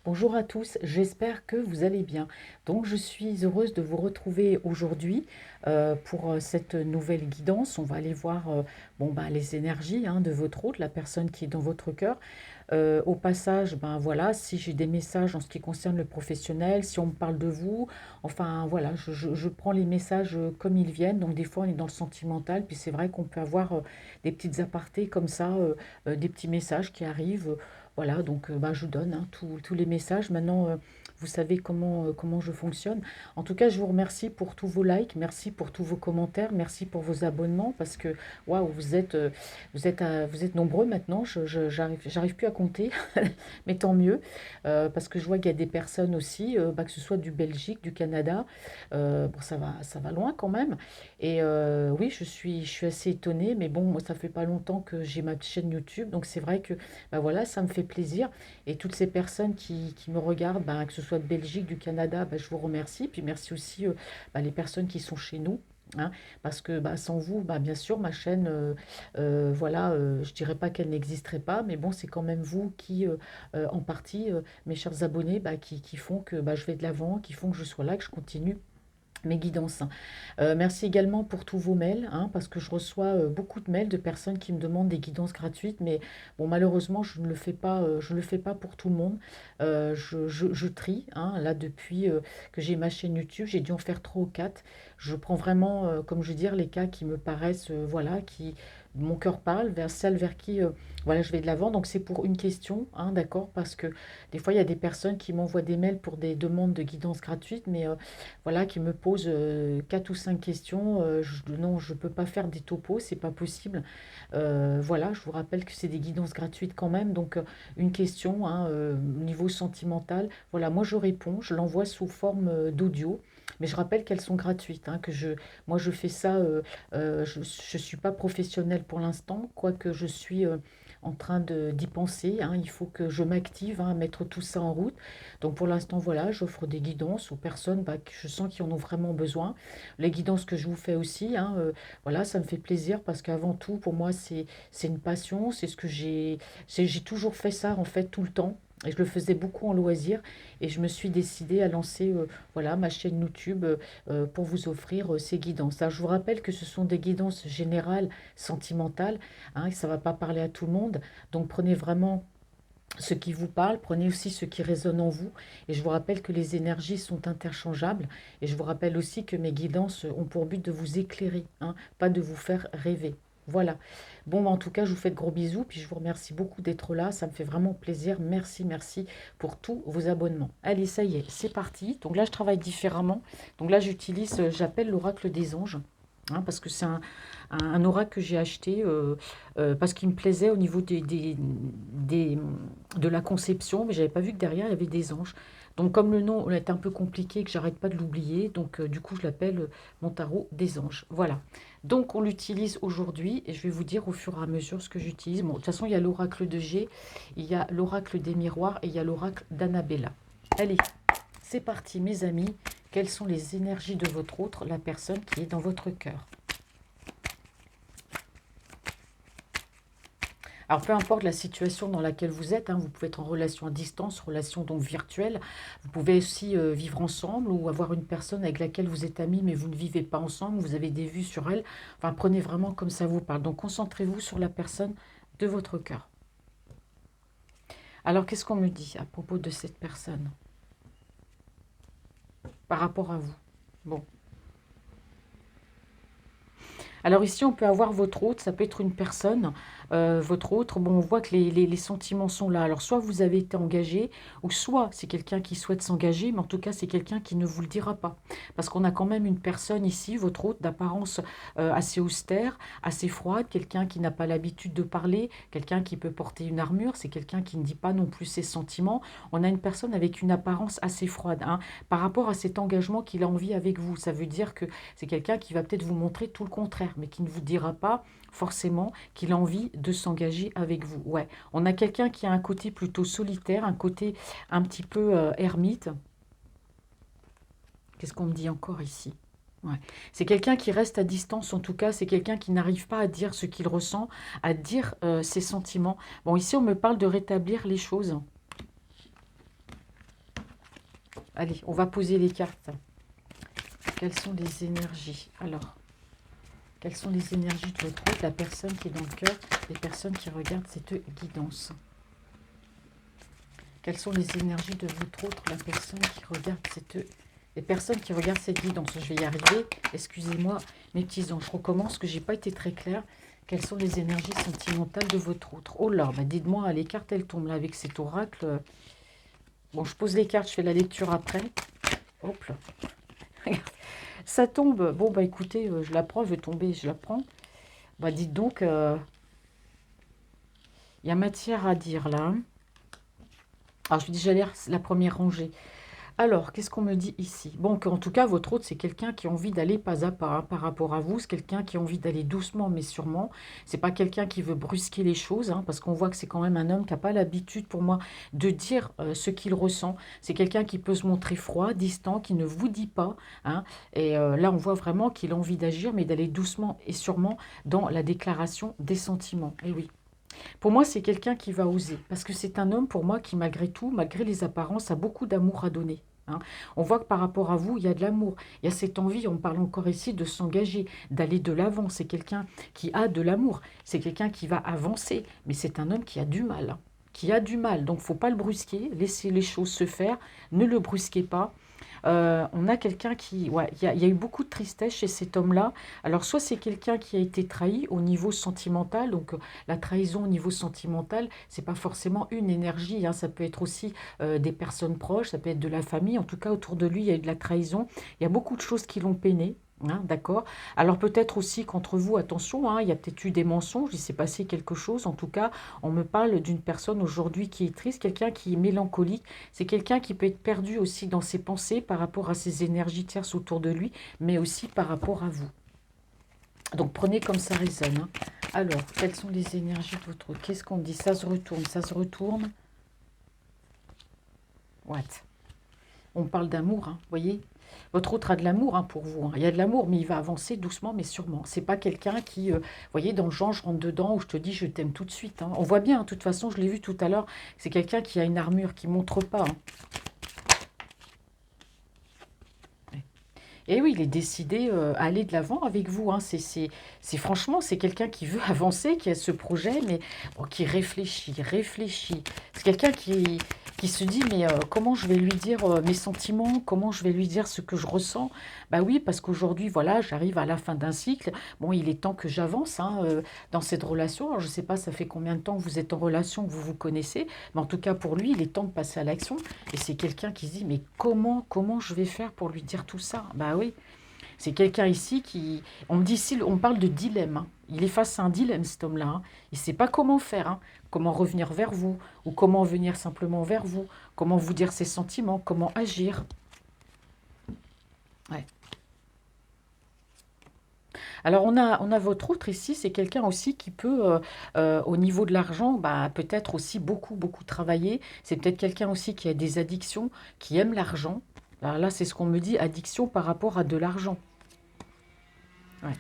Bonjour à tous, j'espère que vous allez bien. Donc je suis heureuse de vous retrouver aujourd'hui pour cette nouvelle guidance. On va aller voir les énergies de votre hôte, la personne qui est dans votre cœur. Au passage, ben voilà, si j'ai des messages en ce qui concerne le professionnel, si on me parle de vous, enfin voilà, je prends les messages comme ils viennent. Donc des fois on est dans le sentimental, puis c'est vrai qu'on peut avoir des petites apartés comme ça, des petits messages qui arrivent. Voilà, donc je donne tous les messages. Maintenant, vous savez comment je fonctionne. En tout cas, je vous remercie pour tous vos likes, merci pour tous vos commentaires, merci pour vos abonnements parce que waouh, vous êtes nombreux maintenant. J'arrive plus à compter, mais tant mieux parce que je vois qu'il y a des personnes aussi, que ce soit du Belgique, du Canada. Bon, ça va loin quand même. Et oui, je suis assez étonnée, mais bon, moi, ça fait pas longtemps que j'ai ma chaîne YouTube, donc c'est vrai que voilà, ça me fait plaisir. Et toutes ces personnes qui me regardent, que ce soit de Belgique, du Canada, je vous remercie. Puis merci aussi les personnes qui sont chez nous. Hein, parce que sans vous, bien sûr, ma chaîne, voilà, je dirais pas qu'elle n'existerait pas, mais bon, c'est quand même vous qui, en partie, mes chers abonnés, qui font que je vais de l'avant, qui font que je sois là, que je continue mes guidances. Merci également pour tous vos mails, parce que je reçois beaucoup de mails de personnes qui me demandent des guidances gratuites, mais bon, malheureusement, je ne le fais pas pour tout le monde. Je trie, là, depuis que j'ai ma chaîne YouTube, j'ai dû en faire 3 ou 4. Je prends vraiment, comme je veux dire, les cas qui me paraissent, voilà, qui mon cœur parle, vers celles vers qui voilà, je vais de l'avant. Donc c'est pour une question, d'accord, parce que des fois, il y a des personnes qui m'envoient des mails pour des demandes de guidance gratuite, mais voilà, qui me pose 4 ou 5 questions. Non, je ne peux pas faire des topos, c'est pas possible. Voilà, je vous rappelle que c'est des guidances gratuites quand même. Donc, une question au niveau sentimental, voilà, moi je réponds, je l'envoie sous forme d'audio. Mais je rappelle qu'elles sont gratuites, moi je fais ça, je ne suis pas professionnelle pour l'instant, quoique je suis en train d'y penser, il faut que je m'active à mettre tout ça en route. Donc pour l'instant, voilà, j'offre des guidances aux personnes que je sens qui en ont vraiment besoin. Les guidances que je vous fais aussi, voilà, ça me fait plaisir parce qu'avant tout, pour moi, c'est une passion, c'est ce que j'ai toujours fait ça en fait tout le temps. Et je le faisais beaucoup en loisir et je me suis décidée à lancer voilà, ma chaîne YouTube pour vous offrir ces guidances. Alors, je vous rappelle que ce sont des guidances générales, sentimentales, et ça ne va pas parler à tout le monde. Donc prenez vraiment ce qui vous parle, prenez aussi ce qui résonne en vous. Et je vous rappelle que les énergies sont interchangeables. Et je vous rappelle aussi que mes guidances ont pour but de vous éclairer, pas de vous faire rêver. Voilà. Bon, en tout cas, je vous fais de gros bisous. Puis je vous remercie beaucoup d'être là. Ça me fait vraiment plaisir. Merci, merci pour tous vos abonnements. Allez, ça y est, c'est parti. Donc là, je travaille différemment. Donc là, j'appelle l'oracle des anges. Parce que c'est un oracle que j'ai acheté parce qu'il me plaisait au niveau de la conception, mais j'avais pas vu que derrière il y avait des anges. Donc comme le nom est un peu compliqué, que j'arrête pas de l'oublier, donc du coup je l'appelle mon tarot des anges. Voilà. Donc on l'utilise aujourd'hui et je vais vous dire au fur et à mesure ce que j'utilise. Bon, de toute façon il y a l'oracle de G, il y a l'oracle des miroirs et il y a l'oracle d'Annabella. Allez, c'est parti mes amis. Quelles sont les énergies de votre autre, la personne qui est dans votre cœur? Alors, peu importe la situation dans laquelle vous êtes, vous pouvez être en relation à distance, relation donc virtuelle. Vous pouvez aussi vivre ensemble ou avoir une personne avec laquelle vous êtes amis, mais vous ne vivez pas ensemble, vous avez des vues sur elle. Enfin, prenez vraiment comme ça vous parle. Donc, concentrez-vous sur la personne de votre cœur. Alors, qu'est-ce qu'on me dit à propos de cette personne par rapport à vous? Bon. Alors ici, on peut avoir votre hôte, ça peut être une personne, votre autre. Bon, on voit que les sentiments sont là. Alors soit vous avez été engagé, ou soit c'est quelqu'un qui souhaite s'engager, mais en tout cas, c'est quelqu'un qui ne vous le dira pas. Parce qu'on a quand même une personne ici, votre hôte, d'apparence assez austère, assez froide, quelqu'un qui n'a pas l'habitude de parler, quelqu'un qui peut porter une armure, c'est quelqu'un qui ne dit pas non plus ses sentiments. On a une personne avec une apparence assez froide, par rapport à cet engagement qu'il a envie avec vous. Ça veut dire que c'est quelqu'un qui va peut-être vous montrer tout le contraire, mais qui ne vous dira pas forcément qu'il a envie de s'engager avec vous. Ouais, on a quelqu'un qui a un côté plutôt solitaire, un côté un petit peu ermite. Qu'est-ce qu'on me dit encore ici? Ouais. C'est quelqu'un qui reste à distance, en tout cas, c'est quelqu'un qui n'arrive pas à dire ce qu'il ressent, à dire ses sentiments. Bon, ici, on me parle de rétablir les choses. Allez, on va poser les cartes. Quelles sont les énergies? Alors, quelles sont les énergies de votre hôte, la personne qui est dans le cœur, les personnes qui regardent cette guidance? Quelles sont les énergies de votre autre, la personne qui regarde cette... Les personnes qui regardent cette guidance. Je vais y arriver. Excusez-moi, mes petits anges. Je recommence, que j'ai pas été très claire. Quelles sont les énergies sentimentales de votre autre? Oh là, bah dites-moi, les cartes, elles tombent là avec cet oracle. Bon, je pose les cartes, je fais la lecture après. Hop là. Ça tombe. Bon, bah écoutez, je la prends, je vais tomber, je la prends. Bah dites donc, il y a matière à dire là. Hein. Alors, je vais déjà lire la première rangée. Alors, qu'est-ce qu'on me dit ici? Bon, en tout cas, votre hôte, c'est quelqu'un qui a envie d'aller pas à pas hein, par rapport à vous. C'est quelqu'un qui a envie d'aller doucement, mais sûrement. C'est pas quelqu'un qui veut brusquer les choses, hein, parce qu'on voit que c'est quand même un homme qui n'a pas l'habitude, pour moi, de dire ce qu'il ressent. C'est quelqu'un qui peut se montrer froid, distant, qui ne vous dit pas. Hein, et là, on voit vraiment qu'il a envie d'agir, mais d'aller doucement et sûrement dans la déclaration des sentiments. Et oui. Pour moi, c'est quelqu'un qui va oser, parce que c'est un homme, pour moi, qui, malgré tout, malgré les apparences, a beaucoup d'amour à donner. Hein. On voit que par rapport à vous, il y a de l'amour. Il y a cette envie, on parle encore ici, de s'engager, d'aller de l'avant. C'est quelqu'un qui a de l'amour. C'est quelqu'un qui va avancer. Mais c'est un homme qui a du mal. Hein, qui a du mal. Donc, il ne faut pas le brusquer. Laissez les choses se faire. Ne le brusquez pas. On a quelqu'un qui... Ouais, il y a eu beaucoup de tristesse chez cet homme-là. Alors, soit c'est quelqu'un qui a été trahi au niveau sentimental. Donc, la trahison au niveau sentimental, c'est pas forcément une énergie. Hein, ça peut être aussi des personnes proches, ça peut être de la famille. En tout cas, autour de lui, il y a eu de la trahison. Il y a beaucoup de choses qui l'ont peiné. Hein, d'accord. Alors peut-être aussi qu'entre vous, attention, hein, il y a peut-être eu des mensonges, il s'est passé quelque chose. En tout cas, on me parle d'une personne aujourd'hui qui est triste, quelqu'un qui est mélancolique. C'est quelqu'un qui peut être perdu aussi dans ses pensées par rapport à ses énergies tierces autour de lui, mais aussi par rapport à vous. Donc prenez comme ça résonne. Hein. Alors, quelles sont les énergies de votre autre? Qu'est-ce qu'on dit? Ça se retourne, ça se retourne. What? On parle d'amour, hein, vous voyez. Votre autre a de l'amour hein, pour vous. Hein. Il y a de l'amour, mais il va avancer doucement, mais sûrement. C'est pas quelqu'un qui, vous voyez, dans le genre, je rentre dedans, où je te dis, je t'aime tout de suite. Hein. On voit bien, hein, de toute façon, je l'ai vu tout à l'heure, c'est quelqu'un qui a une armure, qui montre pas. Hein. Et oui, il est décidé à aller de l'avant avec vous. Hein. Franchement, c'est quelqu'un qui veut avancer, qui a ce projet, mais bon, qui réfléchit, réfléchit. C'est quelqu'un qui se dit, mais comment je vais lui dire mes sentiments, comment je vais lui dire ce que je ressens. Bah oui, parce qu'aujourd'hui, voilà, j'arrive à la fin d'un cycle. Bon, il est temps que j'avance hein, dans cette relation. Alors, je ne sais pas, ça fait combien de temps que vous êtes en relation, que vous vous connaissez, mais en tout cas, pour lui, il est temps de passer à l'action. Et c'est quelqu'un qui se dit, mais comment je vais faire pour lui dire tout ça? Bah oui, c'est quelqu'un ici qui... On me dit ici, on parle de dilemme. Hein. Il est face à un dilemme, cet homme-là. Hein. Il ne sait pas comment faire, hein. Comment revenir vers vous, ou comment venir simplement vers vous, comment vous dire ses sentiments, comment agir. Ouais. Alors, on a votre autre ici, c'est quelqu'un aussi qui peut, au niveau de l'argent, bah, peut-être aussi beaucoup travailler. C'est peut-être quelqu'un aussi qui a des addictions, qui aime l'argent. Alors là, c'est ce qu'on me dit, addiction par rapport à de l'argent. Ouais.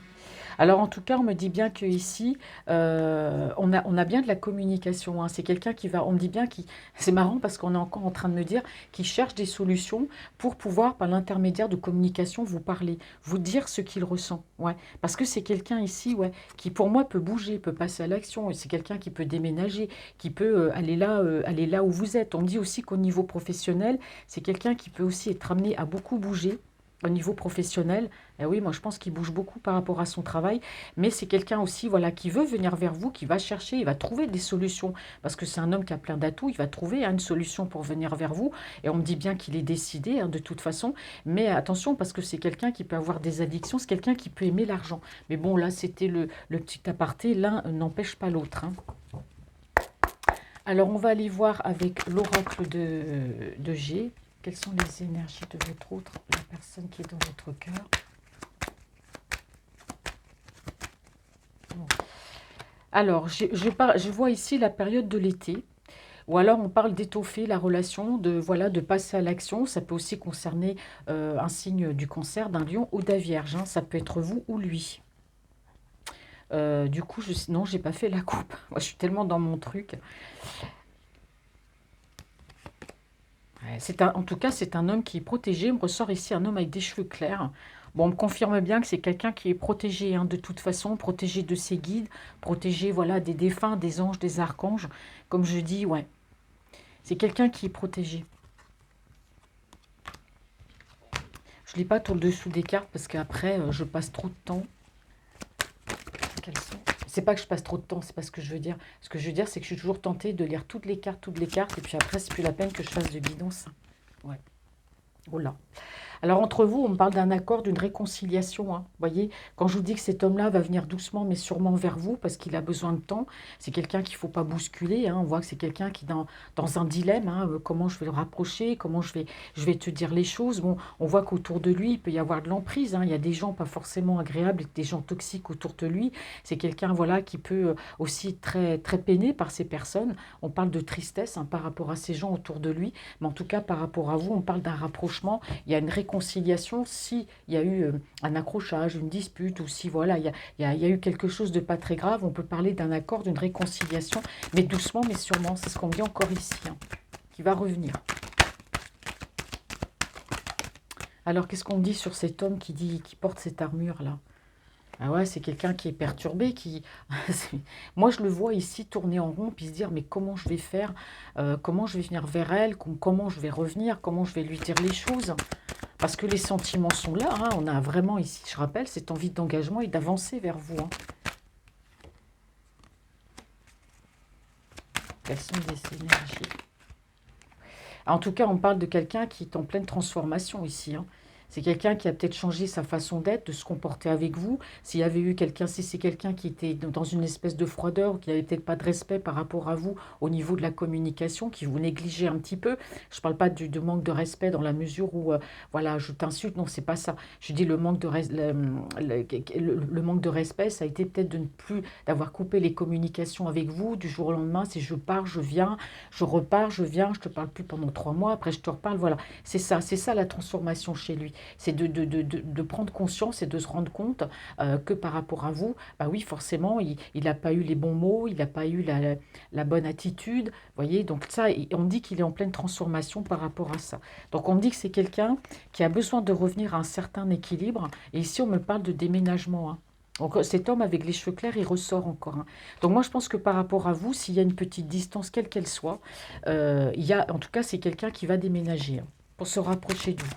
Alors en tout cas, on me dit bien que ici, on a bien de la communication. Hein. C'est quelqu'un qui va, on me dit bien qui, c'est marrant parce qu'on est encore en train de me dire qu'il cherche des solutions pour pouvoir, par l'intermédiaire de communication, vous parler, vous dire ce qu'il ressent. Ouais, parce que c'est quelqu'un ici, ouais, qui pour moi peut bouger, peut passer à l'action. C'est quelqu'un qui peut déménager, qui peut aller là où vous êtes. On me dit aussi qu'au niveau professionnel, c'est quelqu'un qui peut aussi être amené à beaucoup bouger. Au niveau professionnel, eh oui, moi je pense qu'il bouge beaucoup par rapport à son travail, mais c'est quelqu'un aussi voilà, qui veut venir vers vous, qui va chercher, il va trouver des solutions, parce que c'est un homme qui a plein d'atouts, il va trouver hein, une solution pour venir vers vous, et on me dit bien qu'il est décidé hein, de toute façon, mais attention, parce que c'est quelqu'un qui peut avoir des addictions, c'est quelqu'un qui peut aimer l'argent. Mais bon, là c'était le petit aparté, l'un n'empêche pas l'autre. Hein. Alors on va aller voir avec l'oracle de G. Quelles sont les énergies de votre autre, la personne qui est dans votre cœur? Bon. Alors, je vois ici la période de l'été, ou alors on parle d'étoffer la relation, voilà, de passer à l'action. Ça peut aussi concerner un signe du cancer, d'un lion ou de la vierge. Hein. Ça peut être vous ou lui. Du coup, non, j'ai pas fait la coupe. Moi, je suis tellement dans mon truc. Ouais, En tout cas, c'est un homme qui est protégé. Il me ressort ici un homme avec des cheveux clairs. Bon, on me confirme bien que c'est quelqu'un qui est protégé, hein, de toute façon, protégé de ses guides, protégé, voilà, des défunts, des anges, des archanges. Comme je dis, ouais, c'est quelqu'un qui est protégé. Je ne lis pas tout le dessous des cartes parce qu'après, je passe trop de temps. Quelles sont? C'est pas que je passe trop de temps, c'est pas ce que je veux dire. Ce que je veux dire, c'est que je suis toujours tentée de lire toutes les cartes, et puis après, c'est plus la peine que je fasse de guidance. Ouais. Oh là. Alors, entre vous, on me parle d'un accord, d'une réconciliation, hein. Vous voyez, quand je vous dis que cet homme-là va venir doucement, mais sûrement vers vous, parce qu'il a besoin de temps, c'est quelqu'un qu'il ne faut pas bousculer, hein. On voit que c'est quelqu'un qui est dans un dilemme, hein. Comment je vais le rapprocher, comment je vais te dire les choses. Bon, on voit qu'autour de lui, il peut y avoir de l'emprise, hein. Il y a des gens pas forcément agréables, des gens toxiques autour de lui. C'est quelqu'un, voilà, qui peut aussi être très, très peiné par ces personnes. On parle de tristesse, hein, par rapport à ces gens autour de lui, mais en tout cas, par rapport à vous, on parle d'un rapprochement. Il y a une réconciliation s'il y a eu un accrochage, une dispute, ou si voilà, il y a eu quelque chose de pas très grave, on peut parler d'un accord, d'une réconciliation, mais doucement, mais sûrement, c'est ce qu'on dit encore ici, hein, qui va revenir. Alors, qu'est-ce qu'on dit sur cet homme qui porte cette armure-là? Ah ouais, c'est quelqu'un qui est perturbé, qui... Moi, je le vois ici tourner en rond, puis se dire, mais comment je vais faire? Comment je vais venir vers elle? Comment je vais revenir? Comment je vais lui dire les choses? Parce que les sentiments sont là, hein. On a vraiment ici, je rappelle, cette envie d'engagement et d'avancer vers vous, hein. Quelles sont les énergies? En tout cas, on parle de quelqu'un qui est en pleine transformation ici, hein. C'est quelqu'un qui a peut-être changé sa façon d'être, de se comporter avec vous. S'il y avait eu quelqu'un, si c'est quelqu'un qui était dans une espèce de froideur, ou qui n'avait peut-être pas de respect par rapport à vous au niveau de la communication, qui vous négligeait un petit peu. Je ne parle pas de manque de respect dans la mesure où, voilà, je t'insulte. Non, c'est pas ça. Je dis le manque de, le manque de respect, ça a été peut-être de ne plus, d'avoir coupé les communications avec vous du jour au lendemain. C'est je pars, je viens, je repars, je viens, je te parle plus pendant 3 mois, après je te reparle. Voilà, c'est ça la transformation chez lui. C'est de prendre conscience et de se rendre compte que par rapport à vous, bah oui, forcément, il n'a pas eu les bons mots, il n'a pas eu la bonne attitude. Vous voyez, donc ça, on dit qu'il est en pleine transformation par rapport à ça. Donc on dit que c'est quelqu'un qui a besoin de revenir à un certain équilibre. Et ici, on me parle de déménagement, hein. Donc cet homme avec les cheveux clairs, il ressort encore, hein. Donc moi, je pense que par rapport à vous, s'il y a une petite distance, quelle qu'elle soit, en tout cas, c'est quelqu'un qui va déménager, hein, pour se rapprocher de vous.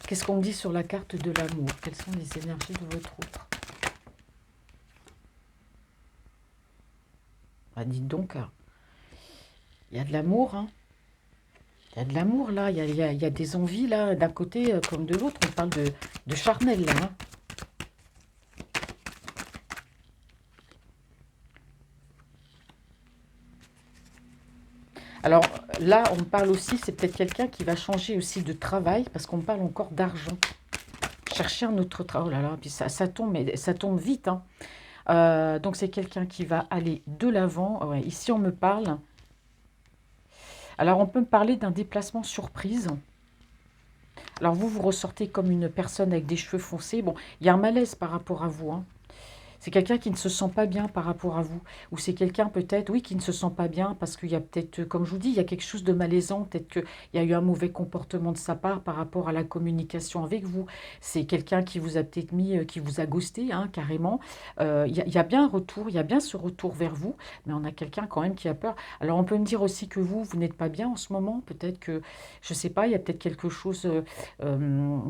Qu'est-ce qu'on dit sur la carte de l'amour? Quelles sont les énergies de votre outre? Ah, dites donc, il y a de l'amour, hein. Il y a de l'amour là, il y a des envies là, d'un côté comme de l'autre. On parle de charnel là, hein. Alors là, on parle aussi, c'est peut-être quelqu'un qui va changer aussi de travail, parce qu'on parle encore d'argent. Chercher un autre travail. Oh là là, puis ça tombe, mais ça tombe vite, hein. Donc c'est quelqu'un qui va aller de l'avant. Ouais, ici, on me parle. Alors, on peut me parler d'un déplacement surprise. Alors, vous ressortez comme une personne avec des cheveux foncés. Bon, il y a un malaise par rapport à vous, hein. C'est quelqu'un qui ne se sent pas bien par rapport à vous. Ou c'est quelqu'un peut-être, oui, qui ne se sent pas bien parce qu'il y a peut-être, comme je vous dis, il y a quelque chose de malaisant. Peut-être qu'il y a eu un mauvais comportement de sa part par rapport à la communication avec vous. C'est quelqu'un qui vous a peut-être mis, qui vous a ghosté, hein, carrément. Il y a bien un retour, il y a bien ce retour vers vous. Mais on a quelqu'un quand même qui a peur. Alors on peut me dire aussi que vous n'êtes pas bien en ce moment. Peut-être que, je ne sais pas, il y a peut-être quelque chose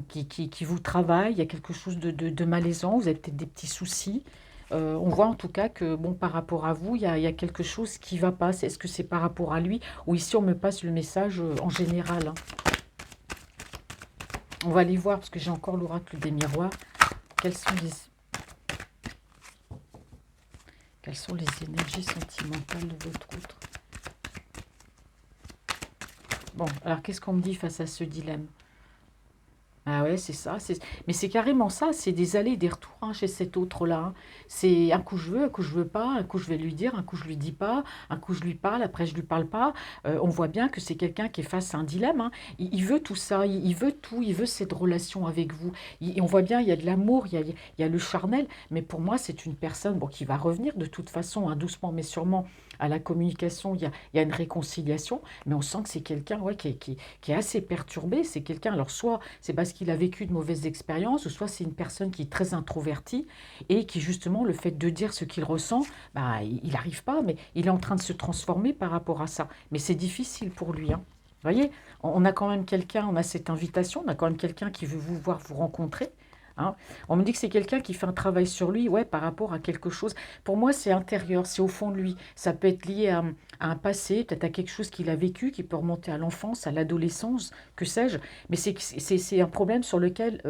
qui vous travaille. Il y a quelque chose de malaisant. Vous avez peut-être des petits soucis. On voit en tout cas que, bon, par rapport à vous, il y a quelque chose qui ne va pas. Est-ce que c'est par rapport à lui? Ou ici, on me passe le message en général, hein. On va aller voir, parce que j'ai encore l'oracle des miroirs. Quelles sont les énergies sentimentales de votre outre? Bon, alors qu'est-ce qu'on me dit face à ce dilemme? Ah ouais, c'est ça. Mais c'est carrément ça. C'est des allers et des retours, hein, chez cet autre-là, hein. C'est un coup je veux, un coup je veux pas, un coup je vais lui dire, un coup je lui dis pas, un coup je lui parle, après je lui parle pas. On voit bien que c'est quelqu'un qui est face à un dilemme, hein. Il veut tout ça, il veut tout, il veut cette relation avec vous. On voit bien, il y a de l'amour, il y a le charnel. Mais pour moi, c'est une personne, bon, qui va revenir de toute façon, hein, doucement mais sûrement, à la communication, il y a une réconciliation, mais on sent que c'est quelqu'un ouais, qui est assez perturbé. C'est quelqu'un, alors soit c'est parce qu'il a vécu de mauvaises expériences, ou soit c'est une personne qui est très introvertie et qui justement, le fait de dire ce qu'il ressent, bah, il n'arrive pas, mais il est en train de se transformer par rapport à ça. Mais c'est difficile pour lui, hein. Vous voyez, on a quand même quelqu'un, on a cette invitation, on a quand même quelqu'un qui veut vous voir, vous rencontrer, hein. On me dit que c'est quelqu'un qui fait un travail sur lui, ouais, par rapport à quelque chose. Pour moi, c'est intérieur, c'est au fond de lui. Ça peut être lié à un passé, peut-être à quelque chose qu'il a vécu, qui peut remonter à l'enfance, à l'adolescence, que sais-je. Mais c'est un problème sur lequel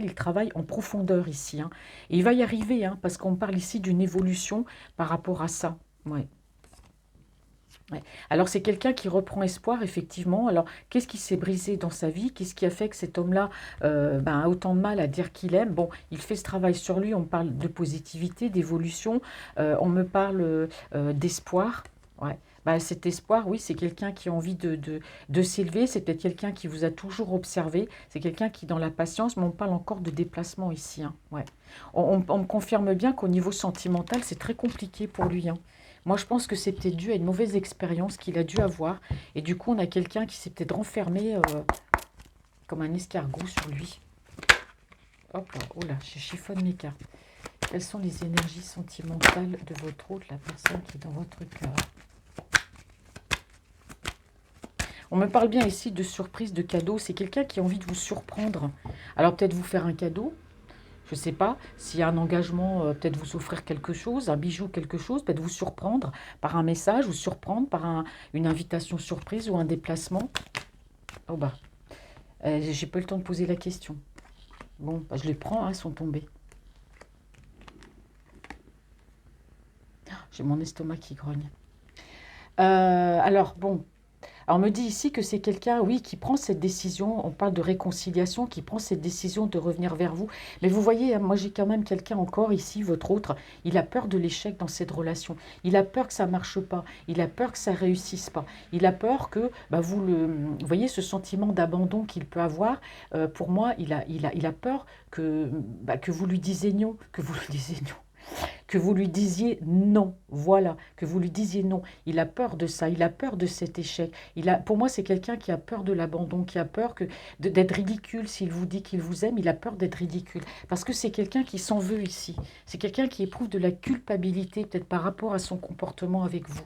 il travaille en profondeur ici, hein. Et il va y arriver, hein, parce qu'on parle ici d'une évolution par rapport à ça. Ouais. Ouais. Alors c'est quelqu'un qui reprend espoir, effectivement. Alors qu'est-ce qui s'est brisé dans sa vie? Qu'est-ce qui a fait que cet homme-là ben, a autant de mal à dire qu'il aime? Bon, il fait ce travail sur lui, on parle de positivité, d'évolution, on me parle d'espoir. Ouais. Ben, cet espoir, oui, c'est quelqu'un qui a envie de s'élever, c'est peut-être quelqu'un qui vous a toujours observé, c'est quelqu'un qui, dans la patience, mais on parle encore de déplacement ici, hein. Ouais. On me confirme bien qu'au niveau sentimental, c'est très compliqué pour lui, hein. Moi, je pense que c'est peut-être dû à une mauvaise expérience qu'il a dû avoir. Et du coup, on a quelqu'un qui s'est peut-être renfermé comme un escargot sur lui. Hop là, oh là, je chiffonne mes cartes. Quelles sont les énergies sentimentales de votre hôte, la personne qui est dans votre cœur? On me parle bien ici de surprise, de cadeau. C'est quelqu'un qui a envie de vous surprendre. Alors peut-être vous faire un cadeau. Je ne sais pas, s'il y a un engagement, peut-être vous offrir quelque chose, un bijou, quelque chose, peut-être vous surprendre par un message, vous surprendre par une invitation surprise ou un déplacement. Oh bah, j'ai pas eu le temps de poser la question. Bon, bah, je les prends, hein, elles sont tombées. J'ai mon estomac qui grogne. Alors, bon, alors, on me dit ici que c'est quelqu'un, oui, qui prend cette décision, on parle de réconciliation, qui prend cette décision de revenir vers vous. Mais vous voyez, hein, moi j'ai quand même quelqu'un encore ici, votre autre, il a peur de l'échec dans cette relation. Il a peur que ça ne marche pas, il a peur que ça ne réussisse pas. Il a peur que, bah, vous voyez, ce sentiment d'abandon qu'il peut avoir, pour moi, il a peur que, bah, que vous lui disiez non, que vous lui disiez non. Que vous lui disiez non, voilà, que vous lui disiez non. Il a peur de ça, il a peur de cet échec. Pour moi, c'est quelqu'un qui a peur de l'abandon, qui a peur d'être ridicule. S'il vous dit qu'il vous aime, il a peur d'être ridicule. Parce que c'est quelqu'un qui s'en veut ici. C'est quelqu'un qui éprouve de la culpabilité, peut-être par rapport à son comportement avec vous.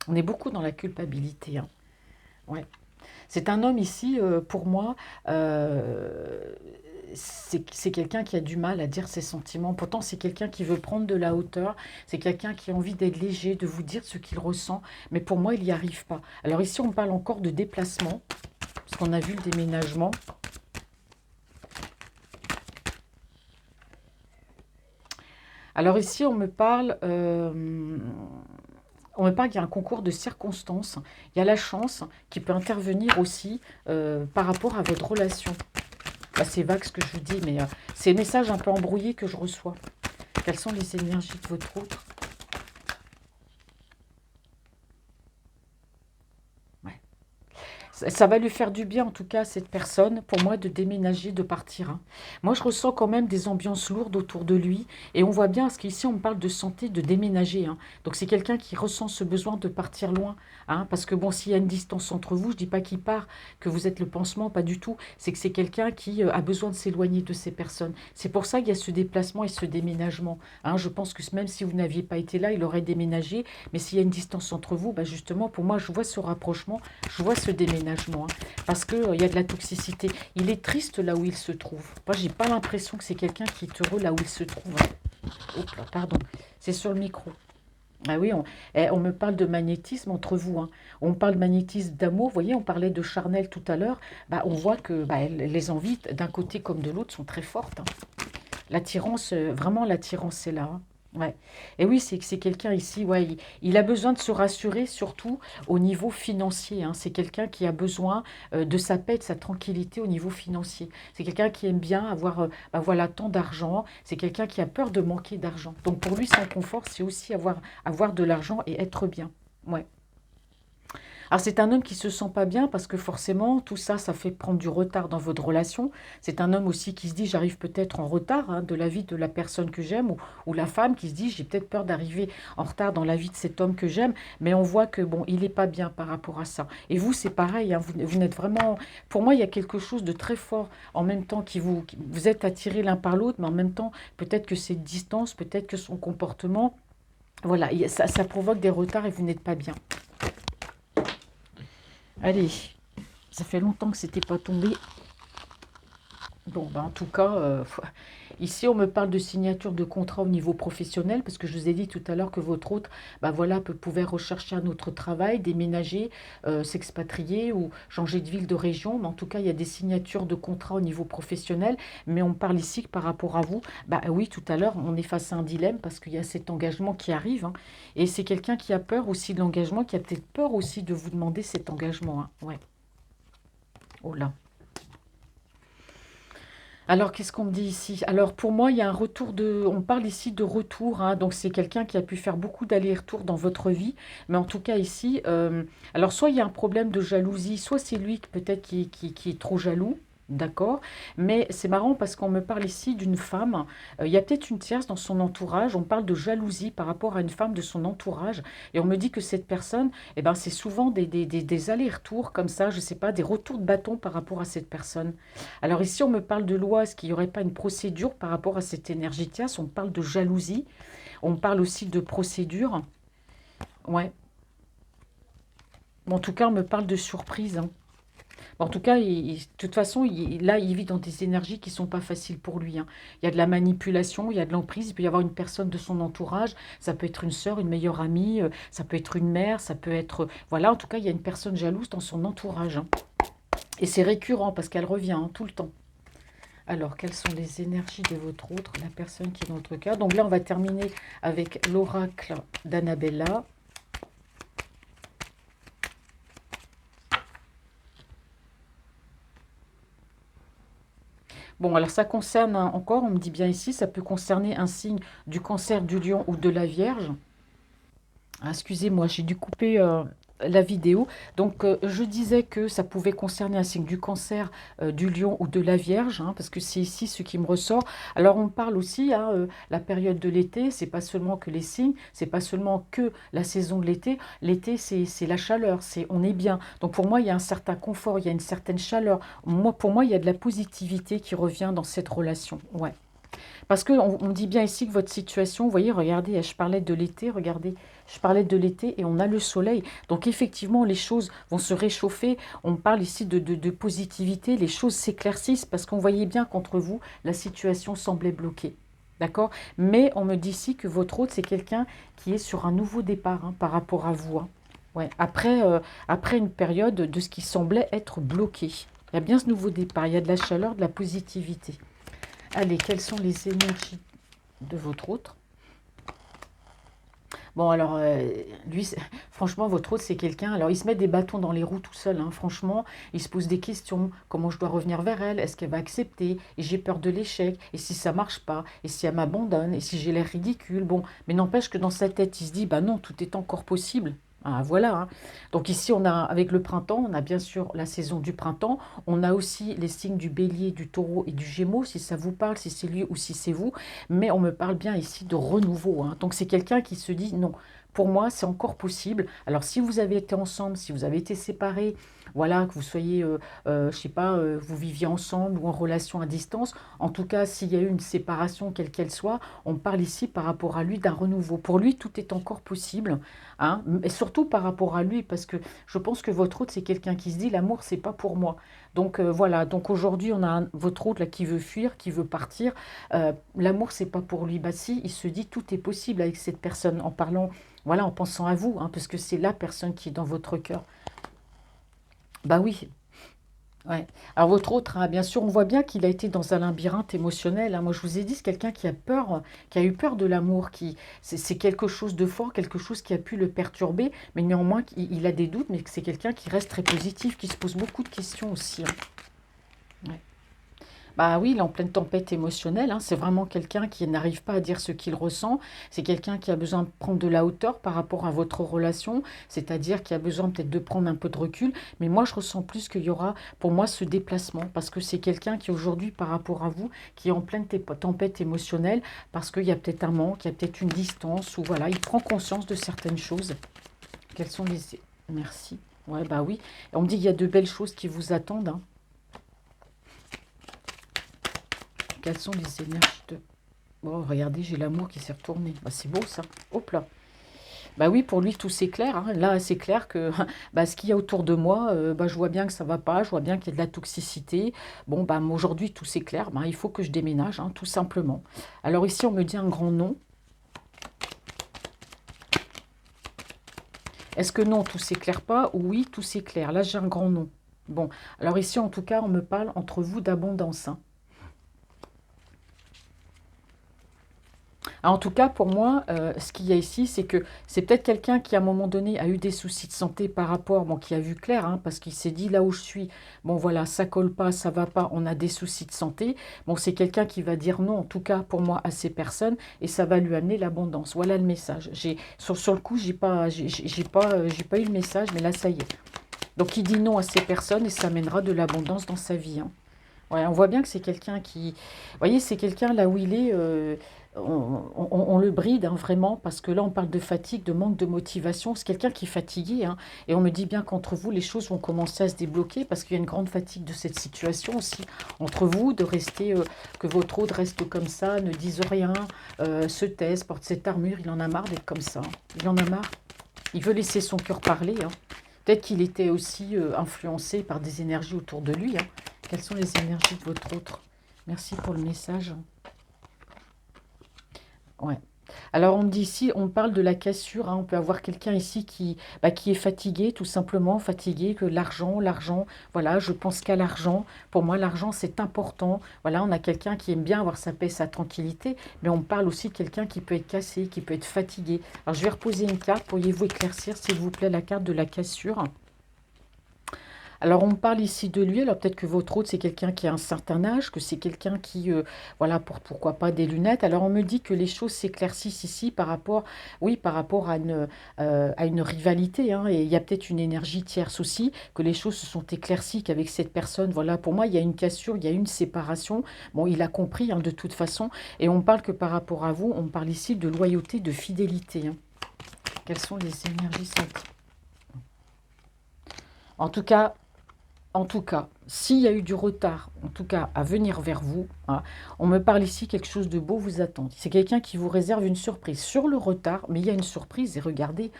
On est beaucoup dans la culpabilité, hein. Ouais. C'est un homme ici, pour moi, c'est quelqu'un qui a du mal à dire ses sentiments. Pourtant, c'est quelqu'un qui veut prendre de la hauteur. C'est quelqu'un qui a envie d'être léger, de vous dire ce qu'il ressent. Mais pour moi, il n'y arrive pas. Alors ici, on parle encore de déplacement, parce qu'on a vu le déménagement. Alors ici, on me parle qu'il y a un concours de circonstances. Il y a la chance qui peut intervenir aussi par rapport à votre relation. Bah, c'est vague ce que je vous dis, mais c'est des messages un peu embrouillés que je reçois. Quelles sont les énergies de votre autre? Ouais. Ça va lui faire du bien, en tout cas, à cette personne, pour moi, de déménager, de partir, hein. Moi, je ressens quand même des ambiances lourdes autour de lui. Et on voit bien, parce qu'ici, on me parle de santé, de déménager, hein. Donc, c'est quelqu'un qui ressent ce besoin de partir loin, hein. Parce que, bon, s'il y a une distance entre vous, je ne dis pas qu'il part, que vous êtes le pansement, pas du tout. C'est que c'est quelqu'un qui a besoin de s'éloigner de ces personnes. C'est pour ça qu'il y a ce déplacement et ce déménagement, hein. Je pense que même si vous n'aviez pas été là, il aurait déménagé. Mais s'il y a une distance entre vous, bah, justement, pour moi, je vois ce rapprochement, je vois ce déménagement, hein, parce qu'il y a de la toxicité. Il est triste là où il se trouve. Moi, j'ai pas l'impression que c'est quelqu'un qui est heureux là où il se trouve, hein. Hop là, pardon, c'est sur le micro. Ah oui, on me parle de magnétisme entre vous, hein. On parle de magnétisme d'amour. Vous voyez, on parlait de charnel tout à l'heure. Bah, on voit que bah, les envies d'un côté comme de l'autre sont très fortes, hein. L'attirance, vraiment l'attirance est là, hein. Ouais. Et oui, c'est quelqu'un ici, ouais, il a besoin de se rassurer, surtout au niveau financier, hein. C'est quelqu'un qui a besoin de sa paix, de sa tranquillité au niveau financier. C'est quelqu'un qui aime bien avoir bah, voilà, tant d'argent. C'est quelqu'un qui a peur de manquer d'argent. Donc pour lui, son confort, c'est aussi avoir de l'argent et être bien. Ouais. Alors c'est un homme qui se sent pas bien parce que forcément tout ça, ça fait prendre du retard dans votre relation. C'est un homme aussi qui se dit j'arrive peut-être en retard hein, de la vie de la personne que j'aime ou la femme qui se dit j'ai peut-être peur d'arriver en retard dans la vie de cet homme que j'aime. Mais on voit que bon, il est pas bien par rapport à ça. Et vous c'est pareil, hein, vous n'êtes vraiment... Pour moi il y a quelque chose de très fort en même temps vous êtes attirés l'un par l'autre, mais en même temps peut-être que cette distance, peut-être que son comportement, voilà, ça provoque des retards et vous n'êtes pas bien. Allez, ça fait longtemps que c'était pas tombé. Bon, ben, en tout cas, ici, on me parle de signature de contrat au niveau professionnel, parce que je vous ai dit tout à l'heure que votre hôte, ben voilà, pouvait rechercher un autre travail, déménager, s'expatrier ou changer de ville, de région. Mais en tout cas, il y a des signatures de contrat au niveau professionnel. Mais on parle ici que par rapport à vous, bah oui, tout à l'heure, on est face à un dilemme parce qu'il y a cet engagement qui arrive, hein. Et c'est quelqu'un qui a peur aussi de l'engagement, qui a peut-être peur aussi de vous demander cet engagement, hein. Ouais. Oh là. Alors, qu'est-ce qu'on me dit ici? Alors, pour moi, il y a un retour de... On parle ici de retour, hein, donc c'est quelqu'un qui a pu faire beaucoup d'allers-retours dans votre vie. Mais en tout cas, ici, alors soit il y a un problème de jalousie, soit c'est lui peut-être qui est trop jaloux. D'accord, mais c'est marrant parce qu'on me parle ici d'une femme. Il y a peut-être une tierce dans son entourage. On parle de jalousie par rapport à une femme de son entourage. Et on me dit que cette personne, eh ben, c'est souvent des allers-retours comme ça, je ne sais pas, des retours de bâton par rapport à cette personne. Alors ici, on me parle de loi. Est-ce qu'il n'y aurait pas une procédure par rapport à cette énergie tierce? On parle de jalousie. On parle aussi de procédure. Ouais. Bon, en tout cas, on me parle de surprise, hein. Bon, en tout cas, de toute façon, là, il vit dans des énergies qui ne sont pas faciles pour lui, hein. Il y a de la manipulation, il y a de l'emprise, il peut y avoir une personne de son entourage, ça peut être une sœur, une meilleure amie, ça peut être une mère, ça peut être... Voilà, en tout cas, il y a une personne jalouse dans son entourage, hein. Et c'est récurrent parce qu'elle revient hein, tout le temps. Alors, quelles sont les énergies de votre autre, la personne qui est dans votre cœur? Donc là, on va terminer avec l'oracle d'Annabella. Bon, alors ça concerne encore, on me dit bien ici, ça peut concerner un signe du cancer, du lion ou de la vierge. Ah, excusez-moi, j'ai dû couper la vidéo. Donc, je disais que ça pouvait concerner un signe du cancer, du lion ou de la vierge, hein, parce que c'est ici ce qui me ressort. Alors, on parle aussi, hein, la période de l'été, c'est pas seulement que les signes, c'est pas seulement que la saison de l'été. L'été, c'est la chaleur, on est bien. Donc, pour moi, il y a un certain confort, il y a une certaine chaleur. Pour moi, il y a de la positivité qui revient dans cette relation. Ouais. Parce qu'on on dit bien ici que votre situation, vous voyez, regardez, je parlais de l'été, regardez, je parlais de l'été et on a le soleil. Donc effectivement, les choses vont se réchauffer. On parle ici de positivité, les choses s'éclaircissent parce qu'on voyait bien qu'entre vous, la situation semblait bloquée. D'accord? Mais on me dit ici que votre hôte, c'est quelqu'un qui est sur un nouveau départ hein, par rapport à vous, hein. Ouais. Après une période de ce qui semblait être bloqué. Il y a bien ce nouveau départ, il y a de la chaleur, de la positivité. Allez, quelles sont les énergies de votre autre? Bon, alors, lui, franchement, votre autre, c'est quelqu'un... Alors, il se met des bâtons dans les roues tout seul, hein, franchement. Il se pose des questions. Comment je dois revenir vers elle? Est-ce qu'elle va accepter? Et j'ai peur de l'échec. Et si ça marche pas? Et si elle m'abandonne? Et si j'ai l'air ridicule? Bon, mais n'empêche que dans sa tête, il se dit, bah non, tout est encore possible. Ah, voilà, hein. Donc ici, on a, avec le printemps, on a bien sûr la saison du printemps. On a aussi les signes du bélier, du taureau et du gémeaux, si ça vous parle, si c'est lui ou si c'est vous. Mais on me parle bien ici de renouveau, hein. Donc c'est quelqu'un qui se dit, non, pour moi, c'est encore possible. Alors si vous avez été ensemble, si vous avez été séparés, voilà, que vous soyez, je sais pas, vous viviez ensemble ou en relation à distance, en tout cas, s'il y a eu une séparation, quelle qu'elle soit, on parle ici par rapport à lui d'un renouveau. Pour lui, tout est encore possible, hein, et surtout par rapport à lui, parce que je pense que votre autre, c'est quelqu'un qui se dit, l'amour, c'est pas pour moi. Donc voilà, donc aujourd'hui, on a votre autre là qui veut fuir, qui veut partir. L'amour, c'est pas pour lui. Bah si, il se dit, tout est possible avec cette personne, en parlant, voilà, en pensant à vous, hein, parce que c'est la personne qui est dans votre cœur. Bah oui, ouais. Alors votre autre, hein, bien sûr, on voit bien qu'il a été dans un labyrinthe émotionnel, hein. Moi, je vous ai dit, c'est quelqu'un qui a peur, qui a eu peur de l'amour, c'est quelque chose de fort, quelque chose qui a pu le perturber, mais néanmoins, il a des doutes, mais que c'est quelqu'un qui reste très positif, qui se pose beaucoup de questions aussi, hein. Ouais. Bah oui, il est en pleine tempête émotionnelle, hein. C'est vraiment quelqu'un qui n'arrive pas à dire ce qu'il ressent. C'est quelqu'un qui a besoin de prendre de la hauteur par rapport à votre relation, c'est-à-dire qui a besoin peut-être de prendre un peu de recul. Mais moi, je ressens plus qu'il y aura pour moi ce déplacement, parce que c'est quelqu'un qui aujourd'hui, par rapport à vous, qui est en pleine tempête émotionnelle, parce qu'il y a peut-être un manque, il y a peut-être une distance, ou voilà, il prend conscience de certaines choses. Quelles sont les... Merci. Ouais, bah oui. On me dit qu'il y a de belles choses qui vous attendent, hein. Quelles sont les énergies de... Oh, regardez, j'ai l'amour qui s'est retourné. Bah, c'est beau, ça. Hop là. Bah oui, pour lui, tout s'éclaire, hein. Là, c'est clair que bah, ce qu'il y a autour de moi, bah, je vois bien que ça va pas, je vois bien qu'il y a de la toxicité. Bon, bah, aujourd'hui, tout s'éclaire. Bah, il faut que je déménage, hein, tout simplement. Alors ici, on me dit un grand nom. Est-ce que non, tout s'éclaire pas? Ou oui, tout s'éclaire. Là, j'ai un grand nom. Bon, alors ici, en tout cas, on me parle entre vous d'abondance, hein. En tout cas, pour moi, ce qu'il y a ici, c'est que c'est peut-être quelqu'un qui, à un moment donné, a eu des soucis de santé par rapport, bon, qui a vu clair, hein, parce qu'il s'est dit, là où je suis, bon, voilà, ça colle pas, ça va pas, on a des soucis de santé. Bon, c'est quelqu'un qui va dire non, en tout cas, pour moi, à ces personnes, et ça va lui amener l'abondance. Voilà le message. Sur le coup, j'ai pas eu le message, mais là, ça y est. Donc, il dit non à ces personnes, et ça amènera de l'abondance dans sa vie, hein. Ouais, on voit bien que c'est quelqu'un qui... Vous voyez, c'est quelqu'un là où il est, on le bride, hein, vraiment, parce que là, on parle de fatigue, de manque de motivation. C'est quelqu'un qui est fatigué, hein, et on me dit bien qu'entre vous, les choses vont commencer à se débloquer, parce qu'il y a une grande fatigue de cette situation aussi, entre vous, de rester, que votre autre reste comme ça, ne dise rien, se taise, porte cette armure, il en a marre d'être comme ça, hein. Il en a marre. Il veut laisser son cœur parler, hein. Peut-être qu'il était aussi influencé par des énergies autour de lui, hein. Quelles sont les énergies de votre autre? Merci pour le message. Ouais. Alors on me dit ici, on parle de la cassure, hein. On peut avoir quelqu'un ici qui, bah, qui est fatigué, tout simplement fatigué, que l'argent, voilà, je pense qu'à l'argent. Pour moi, l'argent, c'est important. Voilà, on a quelqu'un qui aime bien avoir sa paix, sa tranquillité, mais on parle aussi de quelqu'un qui peut être cassé, qui peut être fatigué. Alors je vais reposer une carte, pourriez-vous éclaircir, s'il vous plaît, la carte de la cassure? Alors, on me parle ici de lui. Alors, peut-être que votre autre, c'est quelqu'un qui a un certain âge, que c'est quelqu'un qui, voilà, pourquoi pas des lunettes. Alors, on me dit que les choses s'éclaircissent ici par rapport, oui, par rapport à une rivalité, hein. Et il y a peut-être une énergie tierce aussi, que les choses se sont éclaircies qu'avec cette personne. Voilà, pour moi, il y a une cassure, il y a une séparation. Bon, il a compris, hein, de toute façon. Et on parle que par rapport à vous, on parle ici de loyauté, de fidélité, hein. Quelles sont les énergies senties? En tout cas, s'il y a eu du retard, en tout cas, à venir vers vous, hein, on me parle ici, quelque chose de beau vous attend. C'est quelqu'un qui vous réserve une surprise sur le retard, mais il y a une surprise, et regardez,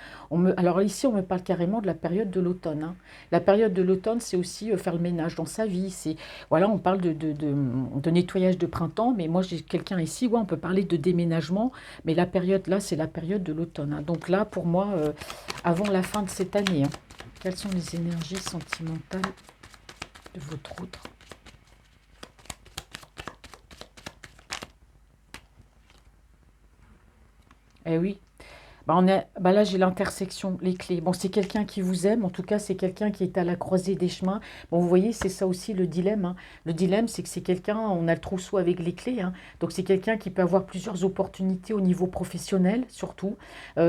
alors ici, on me parle carrément de la période de l'automne, hein. La période de l'automne, c'est aussi faire le ménage dans sa vie. Voilà, on parle de nettoyage de printemps, mais moi, j'ai quelqu'un ici, ouais, on peut parler de déménagement, mais la période là, c'est la période de l'automne, hein. Donc là, pour moi, avant la fin de cette année, hein. Quelles sont les énergies sentimentales de votre autre? Eh oui, bah, bah là j'ai l'intersection, les clés. Bon, c'est quelqu'un qui vous aime, en tout cas c'est quelqu'un qui est à la croisée des chemins. Bon, vous voyez, c'est ça aussi le dilemme, hein. Le dilemme, c'est que c'est quelqu'un, on a le trousseau avec les clés, hein. Donc c'est quelqu'un qui peut avoir plusieurs opportunités au niveau professionnel, surtout.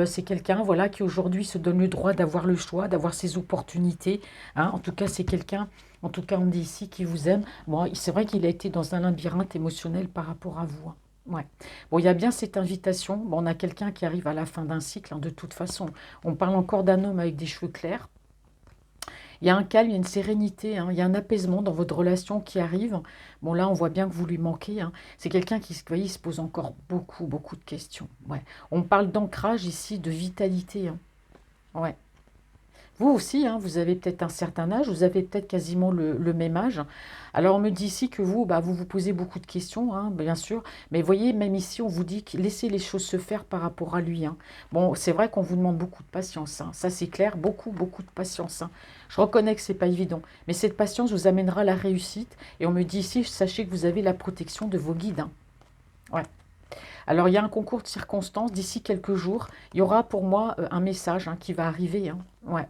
C'est quelqu'un, voilà, qui aujourd'hui se donne le droit d'avoir le choix, d'avoir ses opportunités, hein. En tout cas, c'est quelqu'un, en tout cas on dit ici, qui vous aime. Bon, c'est vrai qu'il a été dans un labyrinthe émotionnel par rapport à vous, hein. Ouais. Bon, il y a bien cette invitation. Bon, on a quelqu'un qui arrive à la fin d'un cycle, hein, de toute façon. On parle encore d'un homme avec des cheveux clairs. Il y a un calme, il y a une sérénité, hein, il y a un apaisement dans votre relation qui arrive. Bon, là, on voit bien que vous lui manquez, hein. C'est quelqu'un qui, vous voyez, il se pose encore beaucoup, beaucoup de questions. Ouais. On parle d'ancrage ici, de vitalité, hein. Ouais. Vous aussi, hein, vous avez peut-être un certain âge, vous avez peut-être quasiment le même âge. Alors on me dit ici que vous, bah, vous vous posez beaucoup de questions, hein, bien sûr, mais voyez, même ici, on vous dit que laissez les choses se faire par rapport à lui, hein. Bon, c'est vrai qu'on vous demande beaucoup de patience, hein, ça c'est clair, beaucoup, beaucoup de patience, hein. Je reconnais que c'est pas évident, mais cette patience vous amènera à la réussite. Et on me dit ici, sachez que vous avez la protection de vos guides, hein. Ouais. Alors il y a un concours de circonstances, d'ici quelques jours, il y aura pour moi un message, hein, qui va arriver, hein. Ouais.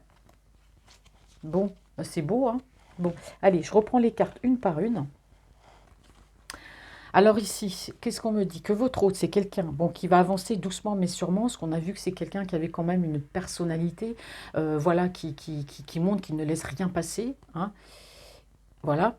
Bon, bah, c'est beau, hein. Bon, allez, je reprends les cartes une par une. Alors ici, qu'est-ce qu'on me dit? Que votre hôte, c'est quelqu'un bon, qui va avancer doucement mais sûrement, parce qu'on a vu que c'est quelqu'un qui avait quand même une personnalité, voilà, qui montre qu'il ne laisse rien passer, hein, voilà.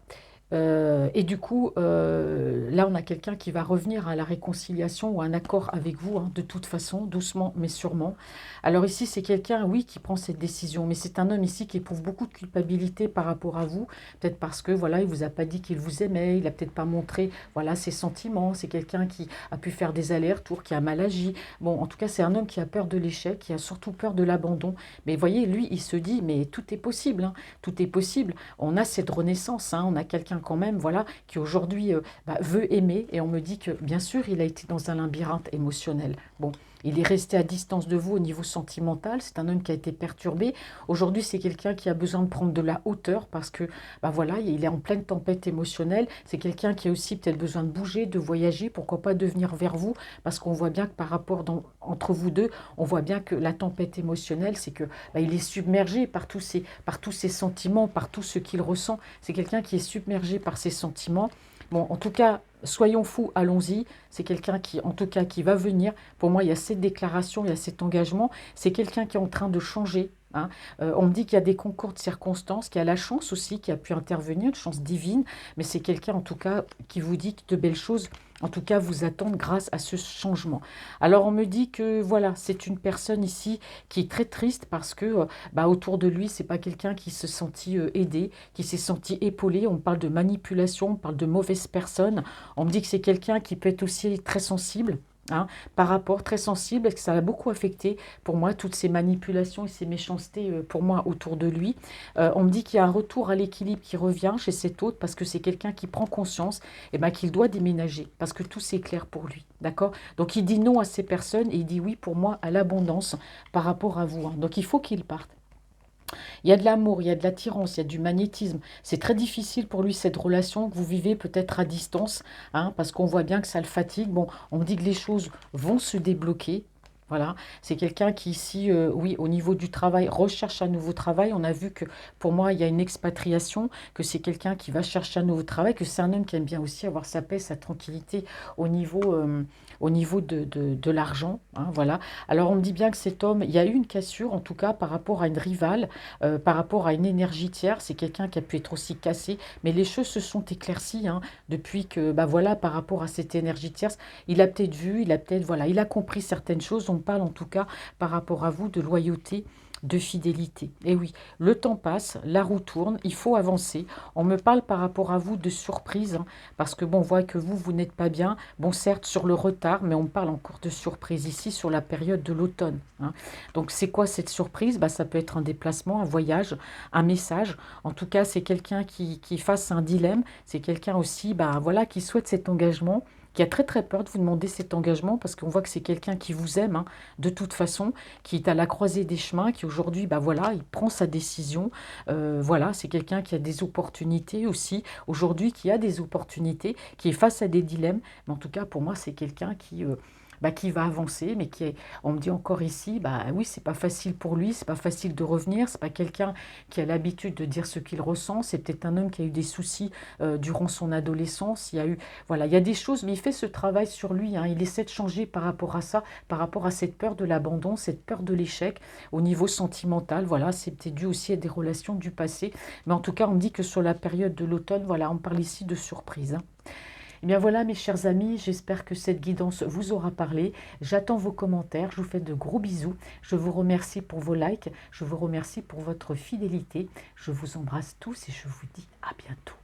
Et du coup, là, on a quelqu'un qui va revenir à la réconciliation ou à un accord avec vous, hein, de toute façon, doucement mais sûrement. Alors ici, c'est quelqu'un, oui, qui prend cette décision, mais c'est un homme ici qui éprouve beaucoup de culpabilité par rapport à vous, peut-être parce que, voilà, il vous a pas dit qu'il vous aimait, il a peut-être pas montré, voilà, ses sentiments. C'est quelqu'un qui a pu faire des allers-retours, qui a mal agi. Bon, en tout cas, c'est un homme qui a peur de l'échec, qui a surtout peur de l'abandon. Mais voyez, lui, il se dit, mais tout est possible, hein, tout est possible. On a cette renaissance, hein, on a quelqu'un quand même, voilà, qui aujourd'hui veut aimer, et on me dit que bien sûr il a été dans un labyrinthe émotionnel. Bon, il est resté à distance de vous au niveau sentimental, c'est un homme qui a été perturbé. Aujourd'hui c'est quelqu'un qui a besoin de prendre de la hauteur parce que voilà, il est en pleine tempête émotionnelle. C'est quelqu'un qui a aussi peut-être besoin de bouger, de voyager, pourquoi pas de venir vers vous, parce qu'on voit bien que par rapport entre vous deux, on voit bien que la tempête émotionnelle, c'est que il est submergé par tous ces sentiments, par tout ce qu'il ressent. C'est quelqu'un qui est submergé par ses sentiments. Bon, en tout cas, soyons fous, allons-y. C'est quelqu'un qui, en tout cas, qui va venir. Pour moi, il y a cette déclaration, il y a cet engagement. C'est quelqu'un qui est en train de changer, hein. On me dit qu'il y a des concours de circonstances, qu'il y a la chance aussi qui a pu intervenir, une chance divine. Mais c'est quelqu'un, en tout cas, qui vous dit que de belles choses, en tout cas, vous attendent grâce à ce changement. Alors, on me dit que, voilà, c'est une personne ici qui est très triste parce que, autour de lui, c'est pas quelqu'un qui se sentit aidé, qui s'est senti épaulé. On parle de manipulation, on parle de mauvaise personne. On me dit que c'est quelqu'un qui peut être aussi très sensible, hein, par rapport, très sensible, et que ça l'a beaucoup affecté, pour moi, toutes ces manipulations et ces méchancetés, pour moi, autour de lui. On me dit qu'il y a un retour à l'équilibre qui revient chez cet autre, parce que c'est quelqu'un qui prend conscience qu'il doit déménager, parce que tout s'éclaire pour lui, d'accord? Donc il dit non à ces personnes, et il dit oui, pour moi, à l'abondance par rapport à vous, hein. Donc il faut qu'il parte. Il y a de l'amour, il y a de l'attirance, il y a du magnétisme. C'est très difficile pour lui, cette relation que vous vivez peut-être à distance, hein, parce qu'on voit bien que ça le fatigue. Bon, on me dit que les choses vont se débloquer. Voilà, c'est quelqu'un qui ici, oui, au niveau du travail, recherche un nouveau travail. On a vu que pour moi, il y a une expatriation, que c'est quelqu'un qui va chercher un nouveau travail, que c'est un homme qui aime bien aussi avoir sa paix, sa tranquillité au niveau de l'argent, hein, voilà. Alors on me dit bien que cet homme, il y a eu une cassure, en tout cas par rapport à une rivale, par rapport à une énergie tiers. C'est quelqu'un qui a pu être aussi cassé, mais les choses se sont éclaircies, hein, depuis que, voilà, par rapport à cette énergie tierce, il a peut-être vu, il a peut-être, voilà, il a compris certaines choses. On parle en tout cas par rapport à vous de loyauté, de fidélité. Et oui, le temps passe, la roue tourne, il faut avancer. On me parle par rapport à vous de surprise, hein, parce que bon, on voit que vous n'êtes pas bien. Bon, certes, sur le retard, mais on me parle encore de surprise ici sur la période de l'automne, hein. Donc, c'est quoi cette surprise? Ça peut être un déplacement, un voyage, un message. En tout cas, c'est quelqu'un qui face un dilemme. C'est quelqu'un aussi, voilà, qui souhaite cet engagement, qui a très très peur de vous demander cet engagement, parce qu'on voit que c'est quelqu'un qui vous aime, hein, de toute façon, qui est à la croisée des chemins, qui aujourd'hui, voilà, il prend sa décision. Voilà, c'est quelqu'un qui a des opportunités aussi, aujourd'hui, qui a des opportunités, qui est face à des dilemmes. Mais en tout cas, pour moi, c'est quelqu'un qui va avancer, mais on me dit encore ici, oui, c'est pas facile pour lui, c'est pas facile de revenir, c'est pas quelqu'un qui a l'habitude de dire ce qu'il ressent, c'est peut-être un homme qui a eu des soucis durant son adolescence. Il y a eu, voilà, il y a des choses, mais il fait ce travail sur lui, hein. Il essaie de changer par rapport à ça, par rapport à cette peur de l'abandon, cette peur de l'échec au niveau sentimental. Voilà, c'est peut-être dû aussi à des relations du passé, mais en tout cas, on me dit que sur la période de l'automne, voilà, on parle ici de surprise, hein. Eh bien voilà mes chers amis, j'espère que cette guidance vous aura parlé. J'attends vos commentaires, je vous fais de gros bisous. Je vous remercie pour vos likes, je vous remercie pour votre fidélité. Je vous embrasse tous et je vous dis à bientôt.